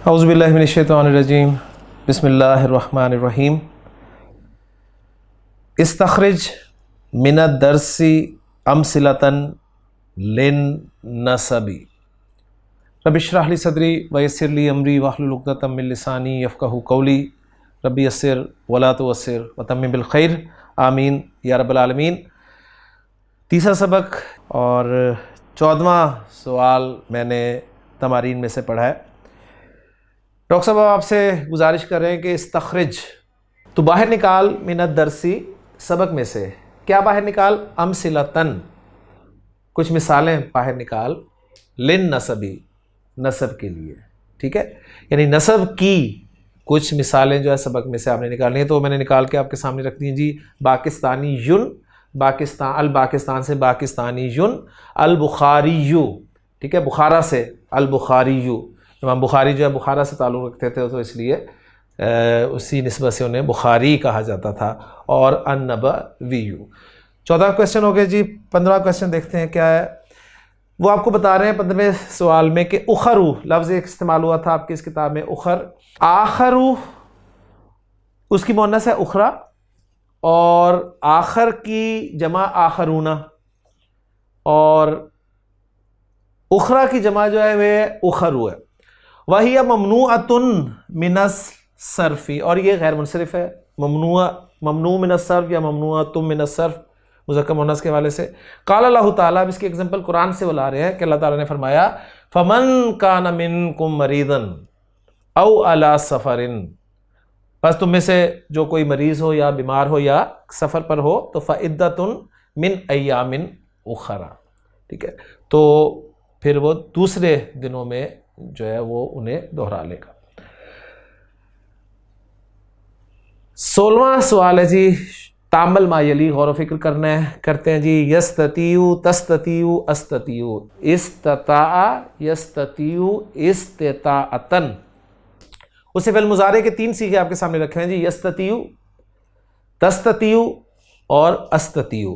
اعوذ باللہ من الشیطان الرجیم بسم اللہ الرحمن الرحیم استخرج من الدرس امثلۃ للنسب رب اشرح لی صدری ویسر لی امری واحلل عقدۃ من لسانی یفقہوا قولی رب یسر ولا تعسر وتمم بالخیر آمین یا رب العالمین۔ تیسرا سبق اور 14واں سوال میں نے تمارین میں سے پڑھا ہے۔ ڈاکٹر صاحب آپ سے گزارش کر رہے ہیں کہ استخرج، تو باہر نکال من الدرسی، سبق میں سے کیا باہر نکال؟ امثلۃً، کچھ مثالیں باہر نکال، للنسبی، نسب کے لیے، ٹھیک ہے، یعنی نسب کی کچھ مثالیں جو ہے سبق میں سے آپ نے نکالنی ہیں۔ تو میں نے نکال کے آپ کے سامنے رکھ دی ہیں جی۔ پاکستانی یون، الپاکستان سے باکستانی یون، البخاری یو، ٹھیک ہے، بخارا سے البخاری یو، امام بخاری جو ہے بخارا سے تعلق رکھتے تھے تو اس لیے اسی نسبت سے انہیں بخاری کہا جاتا تھا، اور النبویو۔ 14 کویسچن ہو گئے جی۔ 15واں کویسچن دیکھتے ہیں کیا ہے۔ وہ آپ کو بتا رہے ہیں 15ویں سوال میں کہ اخرو لفظ ایک استعمال ہوا تھا آپ کی اس کتاب میں، اخر، آخرو اس کی مؤنث ہے اخرا، اور آخر کی جمع آخرون، اور اخرا کی جمع جو ہے وہ اخرو ہے۔ وَهِيَ مَمْنُوعَةٌ مِنَ الصَّرْفِ، اور یہ غیر منصرف ہے، ممنوع من الصرف یا ممنوعۃ من الصرف مذکر مؤنث کے حوالے سے۔ قال اللہ تعالیٰ، اب اس کی ایگزامپل قرآن سے بلا رہے ہیں کہ اللہ تعالیٰ نے فرمایا فَمَن كَانَ مِنكُم مَرِيضًا أَوْ عَلَى سَفَرٍ، بس تم میں سے جو کوئی مریض ہو یا بیمار ہو یا سفر پر ہو تو فَعِدَّةٌ مِّنْ أَيَّامٍ أُخَرَ، ٹھیک ہے، تو پھر وہ دوسرے دنوں میں جو ہے وہ انہیں دہرا لے گا۔ 16واں سوال ہے جی، تامل ما یلی، غور و فکر کرنا ہے، کرتے ہیں جی۔ یستطیع، تستطیع، استطیع، استطاع، یستطیع، استطاعتن، اسے فعل مضارع کے 3 صیغے آپ کے سامنے رکھے ہیں جی، یستطیع، تستطیع اور استطیع۔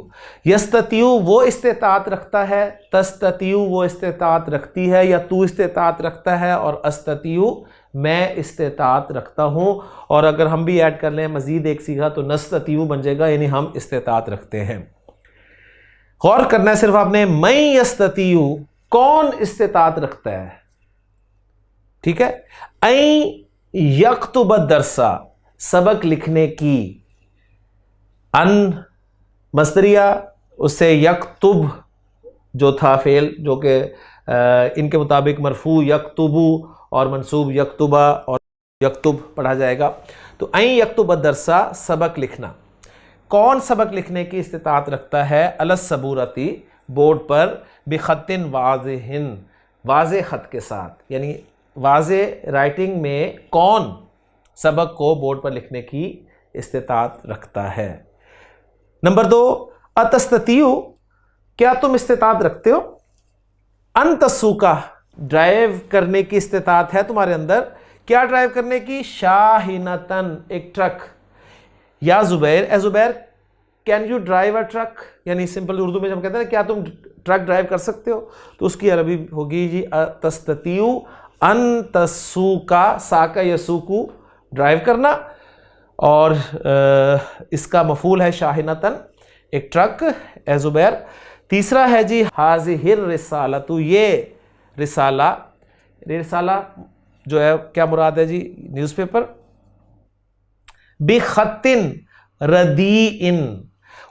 یستطیع وہ استطاعت رکھتا ہے، تستطیع وہ استطاعت رکھتی ہے یا تو استطاعت رکھتا ہے، اور استطیع میں استطاعت رکھتا ہوں، اور اگر ہم بھی ایڈ کر لیں مزید ایک صیغہ تو نستطیع بن جائے گا، یعنی ہم استطاعت رکھتے ہیں۔ غور کرنا ہے صرف آپ نے، من یستطیع، کون استطاعت رکھتا ہے، ٹھیک ہے، این یکتب الدرس، سبق لکھنے کی، ان مصدریہ، اس سے یکتب جو تھا فعل جو کہ ان کے مطابق مرفوع یکتبو اور منصوب یکتبہ اور یکتب پڑھا جائے گا، تو این یکتب الدرس، سبق لکھنا۔ کون سبق لکھنے کی استطاعت رکھتا ہے؟ علی السبورتی، بورڈ پر، بخط واضح، واضح خط کے ساتھ، یعنی واضح رائٹنگ میں کون سبق کو بورڈ پر لکھنے کی استطاعت رکھتا ہے؟ نمبر 2، اتستطیع، کیا تم استطاعت رکھتے ہو؟ ان تسوقا، ڈرائیو کرنے کی استطاعت ہے تمہارے اندر، کیا ڈرائیو کرنے کی؟ شاہینتن، ایک ٹرک۔ یا زبیر، اے Zubair, can you drive a truck, یعنی سمپل اردو میں جب ہم کہتے ہیں کیا تم ٹرک ڈرائیو کر سکتے ہو، تو اس کی عربی ہوگی جی تستطیع ان تسوقا، ساقا یسوقو، ڈرائیو کرنا، اور اس کا مفعول ہے شاہینتن، ایک ٹرک، اے زبیر۔ تیسرا ہے جی ہذہ الرسالۃ، یہ رسالہ، رسالہ جو ہے کیا مراد ہے جی؟ Newspaper. بخط ردیء،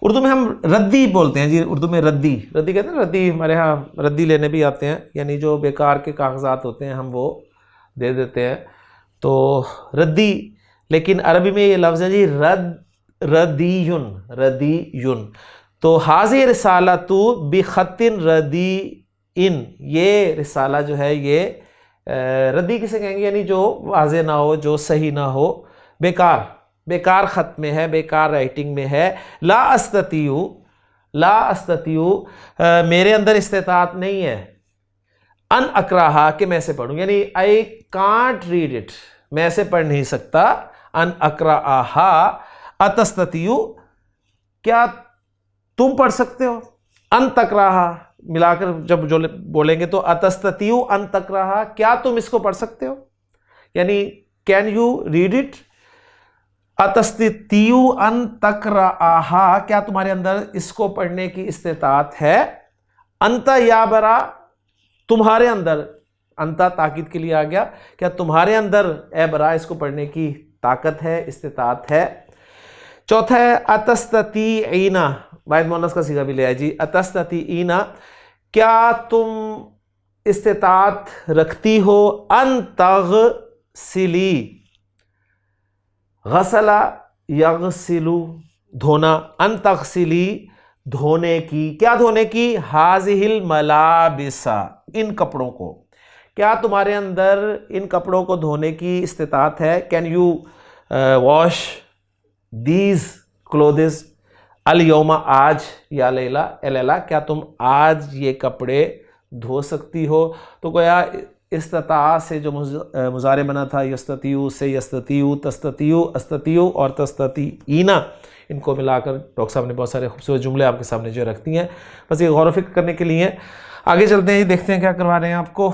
اردو میں ہم ردی بولتے ہیں جی، اردو میں ردی کہتے ہیں نا، ردی ہمارے ہاں ردی لینے بھی آتے ہیں، یعنی جو بیکار کے کاغذات ہوتے ہیں ہم وہ دے دیتے ہیں، تو ردی، لیکن عربی میں یہ لفظ ہے جی ردیٌ، تو حاضر رسالۃ بخط ردیء، یہ رسالہ جو ہے یہ ردی کسے کہیں گے؟ یعنی جو واضح نہ ہو، جو صحیح نہ ہو، بیکار خط میں ہے، بیکار رائٹنگ میں ہے۔ لا استطیع، میرے اندر استطاعت نہیں ہے، ان اقراہا، کہ میں اسے پڑھوں، یعنی I can't read it، میں اسے پڑھ نہیں سکتا، ان اقراہا۔ اتستطیع، کیا تم پڑھ سکتے ہو؟ ان تقراہا، ملا کر جب جو بولیں گے تو اتستطیع ان تقراہا، کیا تم اس کو پڑھ سکتے ہو؟ یعنی کین یو ریڈ اٹ؟ اتستطیعو ان تقرأہا، کیا تمہارے اندر اس کو پڑھنے کی استطاعت ہے؟ انت یا برا، تمہارے اندر، انت تاکید کے لیے آ گیا، کیا تمہارے اندر اے برا اس کو پڑھنے کی طاقت ہے، استطاعت ہے؟ چوتھا ہے اتستطیعین، واحد مؤنث کا صیغہ بھی لے آئے جی، اتستطیعین، کیا تم استطاعت رکھتی ہو؟ ان تغسلی، غسلا یغسلو، دھونا، ان تغسلی، دھونے کی، کیا دھونے کی؟ ہذہ الملابس، ان کپڑوں کو، کیا تمہارے اندر ان کپڑوں کو دھونے کی استطاعت ہے؟ Can you wash these clothes الیوم، آج، یا لیلا، اے لیلا، کیا تم آج یہ کپڑے دھو سکتی ہو؟ تو گویا استطاع سے جو مضارع بنا تھا یستطیعو سے یستطیعو، تستطیعو، استطیعو اور تستطیعین، ان کو ملا کر ڈاکٹر صاحب نے بہت سارے خوبصورت جملے آپ کے سامنے جو رکھتی ہیں، بس یہ غور و فکر کرنے کے لیے۔ آگے چلتے ہیں، دیکھتے ہیں کیا کروا رہے ہیں آپ کو۔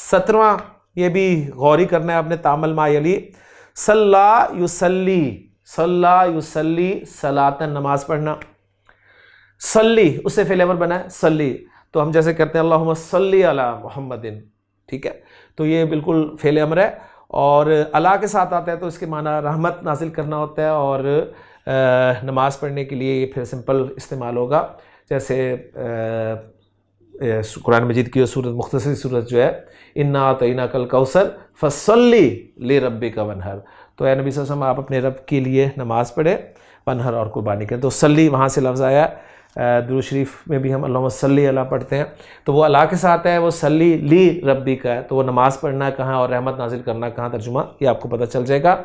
17واں، یہ بھی غوری کرنا ہے آپ نے، تعامل ما یلی، صلی یصلی، صلی یصلی صلاۃً، نماز پڑھنا، صلی اس سے فعل امر بنا ہے، صلی، تو ہم جیسے کرتے ہیں اللہم صلی علی محمد، ٹھیک ہے، تو یہ بالکل فعل امر ہے، اور اللہ کے ساتھ آتا ہے تو اس کے معنی رحمت نازل کرنا ہوتا ہے، اور نماز پڑھنے کے لیے یہ پھر سمپل استعمال ہوگا، جیسے قرآن مجید کی سورت، مختصر سورت جو ہے، انا اعطیناک الکوثر فصلی لربک وانحر، تو اے نبی صلی اللہ علیہ وسلم آپ اپنے رب کے لیے نماز پڑھیں، وانحر اور قربانی کریں، تو صلی وہاں سے لفظ آیا۔ درود شریف میں بھی ہم اللہم صلی علی پڑھتے ہیں، تو وہ اللہ کے ساتھ ہے، وہ صلی لی ربی کا ہے، تو وہ نماز پڑھنا کہاں اور رحمت نازل کرنا کہاں، ترجمہ یہ آپ کو پتہ چل جائے گا۔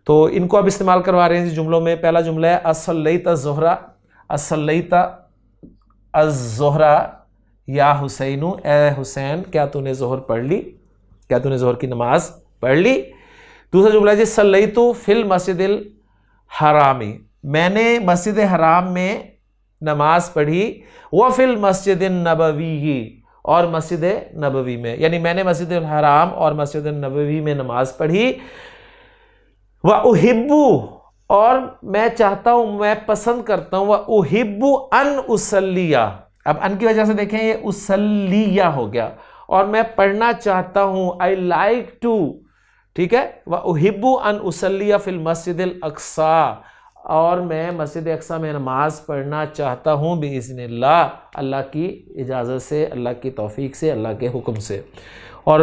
تو ان کو اب استعمال کروا رہے ہیں جی جملوں میں۔ پہلا جملہ ہے اصلیت الظہر، اصلیت الظہر یا حسین، اے حسین کیا تو نے ظہر پڑھ لی، کیا تو نے ظہر کی نماز پڑھ لی۔ دوسرا جملہ ہے جی صلیت فی المسجد الحرامی، میں نے مسجد حرام میں نماز پڑھی، وفی المسجد النبوی، اور مسجد نبوی میں، یعنی میں نے مسجد الحرام اور مسجد النبوی میں نماز پڑھی، وَأُحِبُّ، اور میں چاہتا ہوں، میں پسند کرتا ہوں، وَأُحِبُّ أَنْ أُصَلِّيَ، اب ان کی وجہ سے دیکھیں یہ اصلیہ ہو گیا، اور میں پڑھنا چاہتا ہوں، I like to، ٹھیک ہے، وَأُحِبُّ أَنْ أُصَلِّيَ فِي الْمَسْجِدِ الْأَقْصَى، اور میں مسجد اقصیٰ میں نماز پڑھنا چاہتا ہوں بِإِذْنِ اللہ، اللہ کی اجازت سے، اللہ کی توفیق سے، اللہ کے حکم سے، اور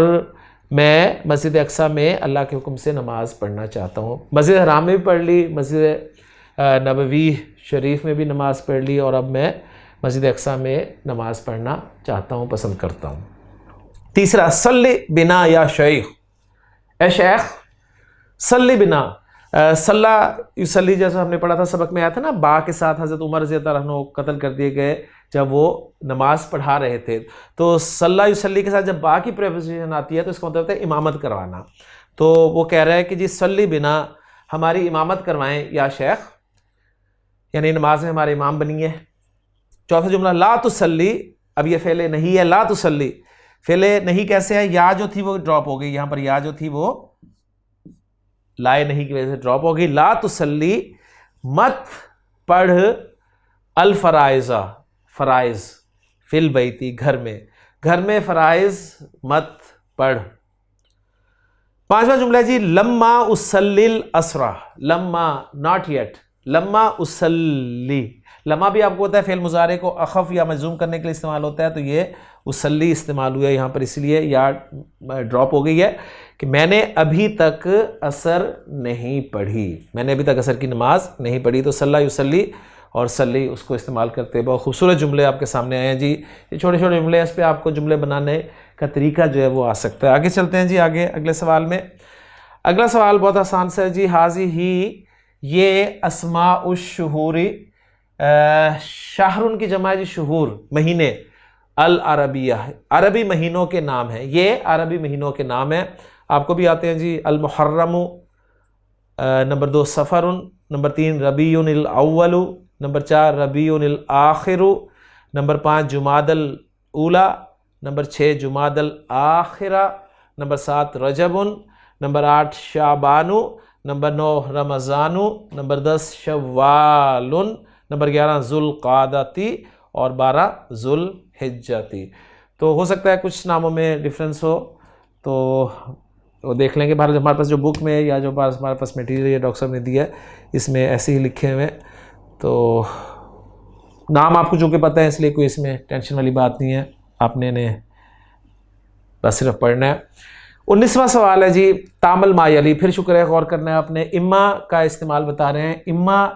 میں مسجد اقصیٰ میں اللہ کے حکم سے نماز پڑھنا چاہتا ہوں۔ مسجد حرام میں بھی پڑھ لی، مسجد نبوی شریف میں بھی نماز پڑھ لی، اور اب میں مسجد اقصیٰ میں نماز پڑھنا چاہتا ہوں، پسند کرتا ہوں۔ تیسرا صلی بنا یا شیخ، اے شیخ صلی بنا، صلی یصلی جیسا ہم نے پڑھا تھا سبق میں آیا تھا نا، با کے ساتھ حضرت عمر رضی اللہ عنہ قتل کر دیے گئے جب وہ نماز پڑھا رہے تھے، تو صلی یصلی کے ساتھ جب با کی پریپوزیشن آتی ہے تو اس کا مطلب ہے امامت کروانا، تو وہ کہہ رہا ہے کہ جی صلی بنا، ہماری امامت کروائیں یا شیخ، یعنی نماز میں ہمارے امام بنیے۔ چوتھا جملہ لا تصلی، اب یہ فعل نہیں ہے، لا تصلی، فعل نہیں کیسے ہے، یا جو تھی وہ ڈراپ ہو گئی، یہاں پر یا جو تھی وہ لائے نہیں کی وجہ سے ڈراپ ہو گئی، لا تصلی، مت پڑھ، الفرائض، فرائض، فی البیتی، گھر میں فرائض مت پڑھ۔ پانچواں جملہ ہے جی لما اصلی الاسرا، لما ناٹ یٹ، لما اصلی، لما بھی آپ کو ہوتا ہے فعل مضارع کو اخف یا مجزوم کرنے کے لیے استعمال ہوتا ہے، تو یہ اصلی استعمال ہوا ہے یہاں پر، اس لیے یا ڈراپ ہو گئی ہے کہ میں نے ابھی تک عصر نہیں پڑھی، میں نے ابھی تک عصر کی نماز نہیں پڑھی، تو صلی یصلی اور صلی اس کو استعمال کرتے ہیں۔ بہت خوبصورت جملے آپ کے سامنے آئے ہیں جی، یہ چھوٹے چھوٹے جملے ہیں، اس پہ آپ کو جملے بنانے کا طریقہ جو ہے وہ آ سکتا ہے۔ آگے چلتے ہیں جی، آگے اگلے سوال میں۔ اگلا سوال بہت آسان سا ہے جی، حاضی ہی، یہ اسماء الشہور، شہر کی جمع ہے جی شہور، مہینے، العربیہ، عربی مہینوں کے نام ہیں، یہ عربی مہینوں کے نام ہیں، آپ کو بھی آتے ہیں جی، المحرم، نمبر 2 صفر، نمبر 3 ربیع الاول، نمبر 4 ربیع الاخر، نمبر 5 جمادی الاولی، نمبر 6 جمادی الاخرہ، نمبر 7 رجب، نمبر 8 شعبانو، نمبر 9 رمضانو، نمبر 10 شوالن، نمبر 11 ذوالقعدتی اور 12 ذوالحجتی۔ تو ہو سکتا ہے کچھ ناموں میں ڈفرینس ہو تو وہ دیکھ لیں گے۔ بہرحال ہمارے پاس جو بک میں یا جو ہمارے پاس میٹیریل ڈاکٹر صاحب نے دیا ہے اس میں ایسے ہی لکھے ہوئے، تو نام آپ کو جو کہ پتہ ہے اس لیے کوئی اس میں ٹینشن والی بات نہیں ہے، آپ نے بس صرف پڑھنا ہے۔ 19واں سوال ہے جی تامل ما یلی، پھر شکر ہے غور کرنا ہے آپ نے، اما کا استعمال بتا رہے ہیں، اما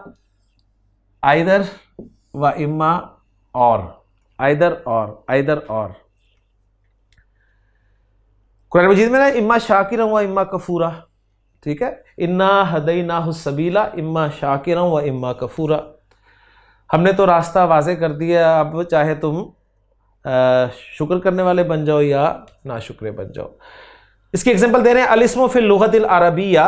آئدر و اما اور، آئدر اور قرآن مجید میں نا اما شاکرا و اما کفورا، ٹھیک ہے، انا ہدیناہ السبیل اما شاکرا و اما کفورا، ہم نے تو راستہ واضح کر دیا، اب چاہے تم شکر کرنے والے بن جاؤ یا ناشکرے بن جاؤ۔ اس کی ایگزامپل دے رہے ہیں، الاسم فی اللغۃ العربیہ،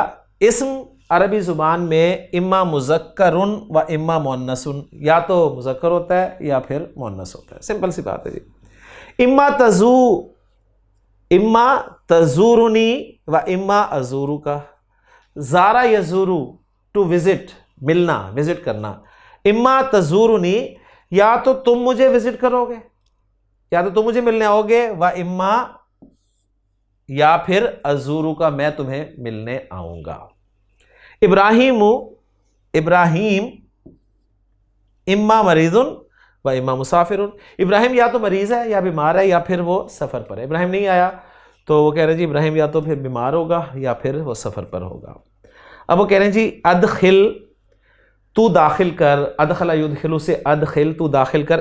اسم عربی زبان میں اما مذکر و اما مؤنث، یا تو مذکر ہوتا ہے یا پھر مؤنث ہوتا ہے، سمپل سی بات ہے جی۔ اما تزورنی و اما ازورک، زارا یزورو ٹو وزٹ، ملنا، وزٹ کرنا، اما تزورنی یا تو تم مجھے وزٹ کرو گے یا تو تم مجھے ملنے آؤ گے، و اما یا پھر ازورو کا میں تمہیں ملنے آؤں گا۔ ابراہیم اما مریض و اما مسافر، ابراہیم یا تو مریض ہے یا بیمار ہے یا پھر وہ سفر پر ہے، ابراہیم نہیں آیا تو وہ کہہ رہے ہیں جی ابراہیم یا تو پھر بیمار ہوگا یا پھر وہ سفر پر ہوگا۔ اب وہ کہہ رہے ہیں جی ادخل، تو داخل کر، ادخل یدخل سے ادخل، تو داخل کر،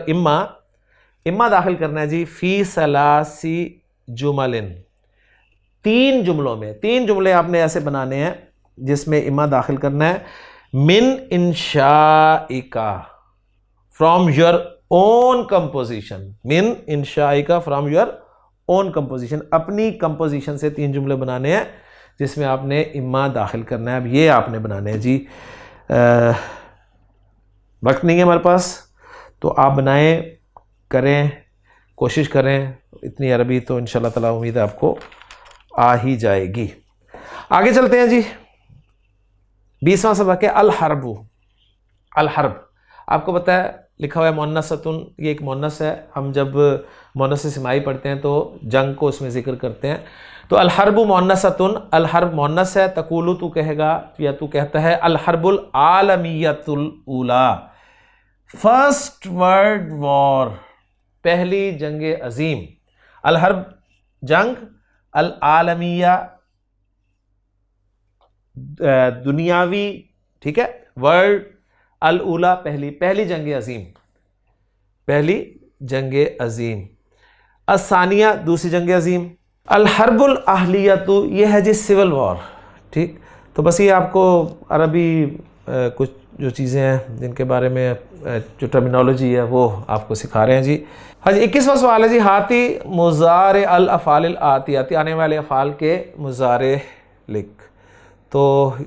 اما داخل کرنا ہے جی فی ثلاثی جمل، 3 جملوں میں، 3 جملے آپ نے ایسے بنانے ہیں جس میں اما داخل کرنا ہے، من انشائکا، فرام یور اون کمپوزیشن، من انشائکا فرام یور اون کمپوزیشن، اپنی کمپوزیشن سے 3 جملے بنانے ہیں جس میں آپ نے اما داخل کرنا ہے۔ اب یہ آپ نے بنانے ہیں جی، وقت نہیں ہے ہمارے پاس تو آپ بنائیں، کریں، کوشش کریں، اتنی عربی تو انشاءاللہ تعالیٰ امید ہے آپ کو آ ہی جائے گی۔ آگے چلتے ہیں جی، 20واں سبق ہے الحرب۔ الحرب آپ کو پتہ ہے لکھا ہوا ہے مؤنثۃ، یہ ایک مؤنث ہے، ہم جب مؤنث سمائی پڑھتے ہیں تو جنگ کو اس میں ذکر کرتے ہیں، تو الحرب مؤنثۃ، الحرب مؤنث ہے، تقول تو کہے گا یا تو کہتا ہے الحرب العالمیۃ الاولی، فرسٹ ورلڈ وار، پہلی جنگ عظیم، الحرب جنگ، العالمیہ دنیاوی، ٹھیک ہے، ورلڈ، الاولی پہلی جنگ عظیم، پہلی جنگ عظیم، الثانیہ دوسری جنگ عظیم، الحرب الاہلیۃ یہ ہے جی سول وار، ٹھیک، تو بس یہ آپ کو عربی کچھ جو چیزیں ہیں جن کے بارے میں جو ٹرمینالوجی ہے وہ آپ کو سکھا رہے ہیں جی۔ ہاں جی 21واں سوال ہے جی ہاتی مضارع الافعال الآتیہ، آنے والے افعال کے مضارع لکھ، تو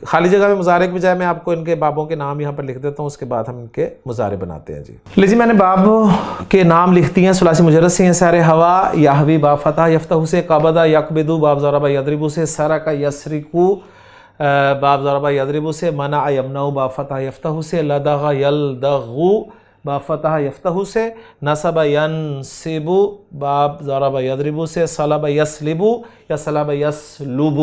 خالی جگہ میں مضارع کے بجائے میں آپ کو ان کے بابوں کے نام یہاں پر لکھ دیتا ہوں، اس کے بعد ہم ان کے مضارع بناتے ہیں جی۔ لیجیے میں نے بابوں کے نام لکھ دیے ہیں، ثلاثی مجرد سے ہیں، سارے ہوا، یحوی باب فتح یفتح سے، قبضہ یقبض باب ضرب یضرب سے، سرق یسرق باب ضرب یضرب سے، منع یمنع باب فتح یفتح سے، لدغ یلدغ باب فتح یفتح سے، نصب ینصب باب ضرب یضرب سے، صلب یسلب یا صلب یسلب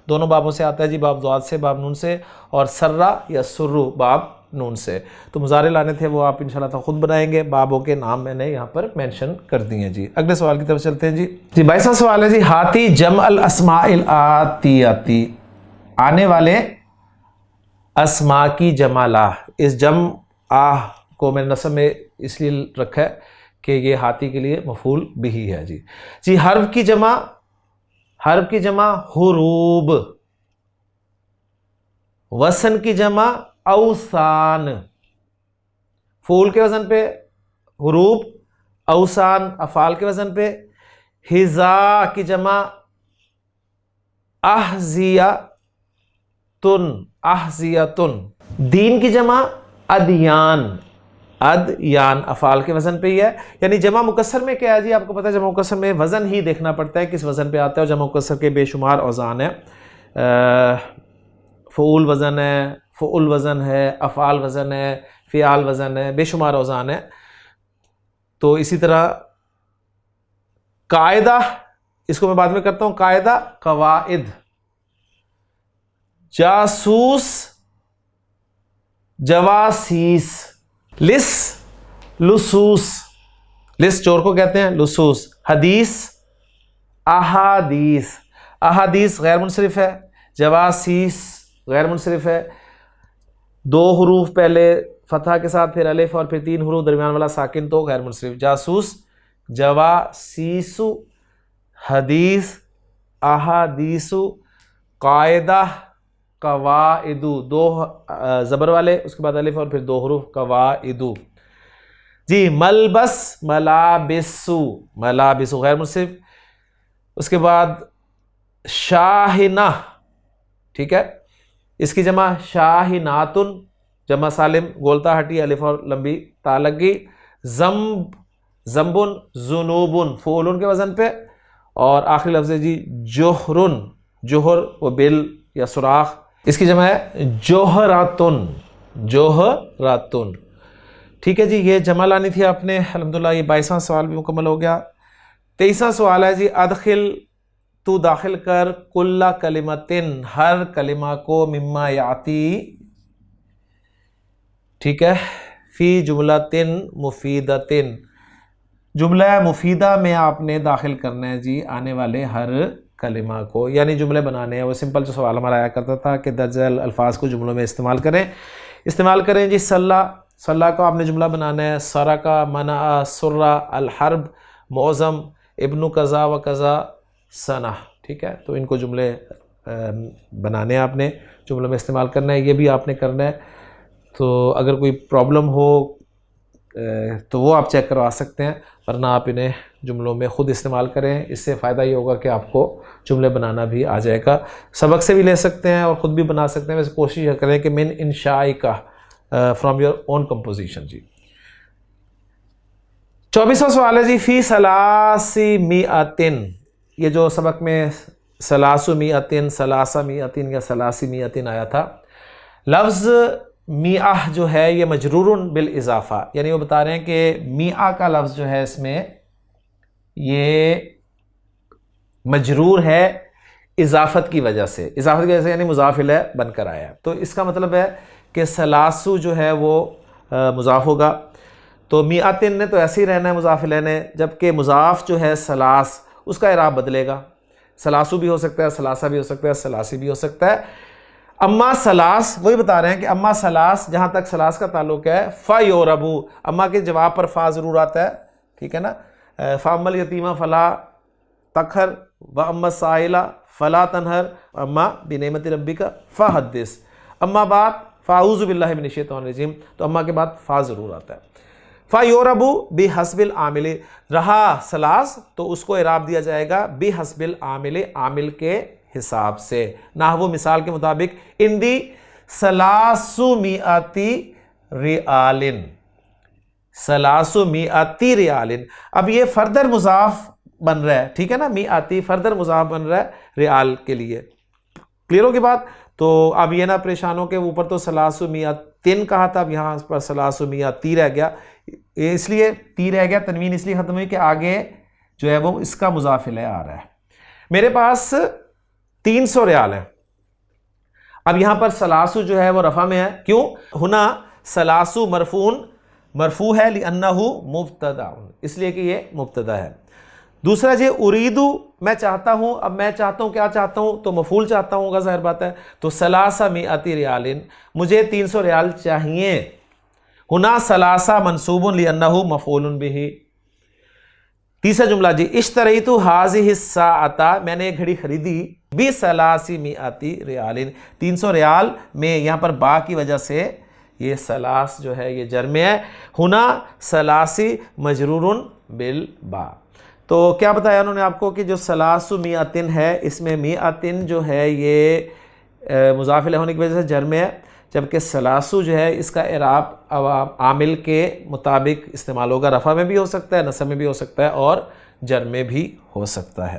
دونوں بابوں سے آتا ہے جی، باب ضاد سے، باب نون سے، اور سرہ یسر باب نون سے۔ تو مضارع لانے تھے وہ آپ انشاءاللہ خود بنائیں گے، بابوں کے نام میں نے یہاں پر مینشن کر دیے ہیں جی۔ اگلے سوال کی طرف چلتے ہیں جی۔ 22واں سوال ہے جی ہاتی جمع الاسماء الآتیاتی، آنے والے اسماء کی جمع لا، اس جمع کو میں نے نصب میں اس لیے رکھا ہے کہ یہ ہاتی کے لیے مفعول بھی ہے جی۔ حرف کی جمع حروب، وزن کی جمع اوسان، فعول کے وزن پہ حروب، اوسان افعال کے وزن پہ، حذاء کی جمع احذیتن، دین کی جمع ادیان افعال کے وزن پہ ہی ہے، یعنی جمع مکسر میں کیا ہے جی، آپ کو پتہ ہے جمع مکسر میں وزن ہی دیکھنا پڑتا ہے کس وزن پہ آتا ہے، اور جمع مکسر کے بے شمار اوزان ہیں، فعول وزن ہے، فعل وزن ہے، افعال وزن ہے، فعال وزن ہے، بے شمار اوزان ہے. تو اسی طرح قاعدہ، اس کو میں بعد میں کرتا ہوں، قاعدہ، قواعد، جاسوس، جواسیس، لص، لصوص، لص چور کو کہتے ہیں، لصوص، حدیث، احادیث، احادیث غیر منصرف ہے، جواسیس غیر منصرف ہے، 2 حروف پہلے فتحہ کے ساتھ پھر الف اور پھر 3 حروف درمیان والا ساکن تو غیر منصرف. جاسوس، جواسیس، حدیث، احادیث، قاعدہ، قواعد، 2 زبر والے، اس کے بعد الف اور پھر 2 حروف، قواعد. جی ملبس، ملابس، ملابس غیر منصرف. اس کے بعد شاہنہ، ٹھیک ہے، اس کی جمع شاہناتن، جمع سالم، گولتا ہٹی، الف اور لمبی تا لگ گئی. ذنب، ذنبن، ذنوبن، فعولن کے وزن پہ. اور آخری لفظ ہے جی جوہرن، جوہر و بل یا سوراخ، اس کی جمع ہے جوہراتن، جوہراتن. ٹھیک ہے جی، یہ جمع لانی تھی آپ نے. الحمدللہ یہ 22واں سوال بھی مکمل ہو گیا. 23واں سوال ہے جی ادخل، تو داخل کر، کل کلمتن، ہر کلمہ کو، مما یاتی، ٹھیک ہے، فی جملتن مفیدتن، جملہ مفیدہ میں آپ نے داخل کرنا ہے جی آنے والے ہر کلمہ کو، یعنی جملے بنانے ہیں. وہ سمپل جو سوال ہمارا آیا کرتا تھا کہ درج ذیل الفاظ کو جملوں میں استعمال کریں جی. صلاح کو آپ نے جملہ بنانا ہے، سرقہ، منع، سرہ، الحرب، معظم، ابن قضا و قضا، سنہ، ٹھیک ہے. تو ان کو جملے بنانے ہیں، آپ نے جملوں میں استعمال کرنا ہے، یہ بھی آپ نے کرنا ہے. تو اگر کوئی پرابلم ہو تو وہ آپ چیک کروا سکتے ہیں، ورنہ آپ انہیں جملوں میں خود استعمال کریں. اس سے فائدہ یہ ہوگا کہ آپ کو جملے بنانا بھی آ جائے گا. سبق سے بھی لے سکتے ہیں اور خود بھی بنا سکتے ہیں. ویسے کوشش کریں کہ من انشائکا، فرام یور اون کمپوزیشن. جی 24واں سوال ہے جی فی ثلاثی میاتن. یہ جو سبق میں ثلاث میاتن، ثلاثہ میاتن یا ثلاثی میاتن آیا تھا، لفظ میعہ جو ہے یہ مجرور بالاضافہ، یعنی وہ بتا رہے ہیں کہ میعہ کا لفظ جو ہے اس میں یہ مجرور ہے اضافت کی وجہ سے. اضافت کی وجہ سے یعنی مضاف الیہ بن کر آیا. تو اس کا مطلب ہے کہ ثلاثو جو ہے وہ مضاف ہوگا، تو میاتن نے تو ایسے ہی رہنا ہے مضاف الیہ نے، جبکہ مضاف جو ہے ثلاث اس کا اعراب بدلے گا. ثلاثو بھی ہو سکتا ہے، ثلاثہ بھی ہو سکتا ہے، ثلاثی بھی ہو سکتا ہے. اما ثلاث، وہی بتا رہے ہیں کہ اما ثلاث، جہاں تک ثلاث کا تعلق ہے، فیوربو، اما کے جواب پر فا ضرور آتا ہے، ٹھیک ہے نا. فاما الیتیم فلا تقہر واما السائل فلا تنہر اما بنعمت ربک فحدث. اما بعد فاعوذ باللہ من الشیطان الرجیم، تو اما کے بعد فا ضرور آتا ہے. فیوربو بحسب العامل، رہا ثلاث تو اس کو اعراب دیا جائے گا بحسب العامل، عامل کے حساب سے. نحو مثال کے مطابق اندی ثلاثمائتی ریالن، ثلاثمائتی ریالن. اب یہ فردر مضاف بن رہا ہے، ٹھیک ہے نا، میاتی فردر مضاف بن رہا ہے ریال کے لیے. کلیئر ہو گئی بات؟ تو اب یہ نہ پریشان ہو کہ اوپر تو ثلاثمائتن کہا تھا، اب یہاں پر ثلاثمائتی رہ گیا. اس لیے تی رہ گیا، تنوین اس لیے ختم ہوئی کہ آگے جو ہے وہ اس کا مضاف الیہ آ رہا ہے. میرے پاس 300 ریال ہیں. اب یہاں پر ثلاثو جو ہے وہ رفع میں ہے، کیوں؟ ہنا ثلاثو مرفوع ہے لأنہ مبتدا، اس لیے کہ یہ مبتدا ہے. دوسرا جی اریدو، میں چاہتا ہوں. اب میں چاہتا ہوں، کیا چاہتا ہوں؟ تو مفعول چاہتا ہوں گا، ظاہر بات ہے. تو ثلاثمائتی ریالن، مجھے 300 ریال چاہیے. ہنا ثلاثہ منصوب لأنہ مفعول بہ. تیسرا جملہ جی اشتریت ہذہ الساعۃ، میں نے ایک گھڑی خریدی بثلاثمائتی ریال، 300 ریال میں. یہاں پر با کی وجہ سے یہ ثلاث جو ہے یہ جر میں ہے. ہنا ثلاثی مجرور بالبا. تو کیا بتایا انہوں نے آپ کو کہ جو ثلاثمائتن ہے اس میں میاتن جو ہے یہ مضاف الیہ ہونے کی وجہ سے جر میں ہے، جبکہ ثلاثو جو ہے اس کا اعراب عامل کے مطابق استعمال ہوگا. رفع میں بھی ہو سکتا ہے، نصب میں بھی ہو سکتا ہے اور جر میں بھی ہو سکتا ہے.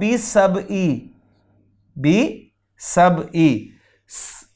20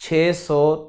600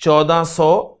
1400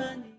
Ani.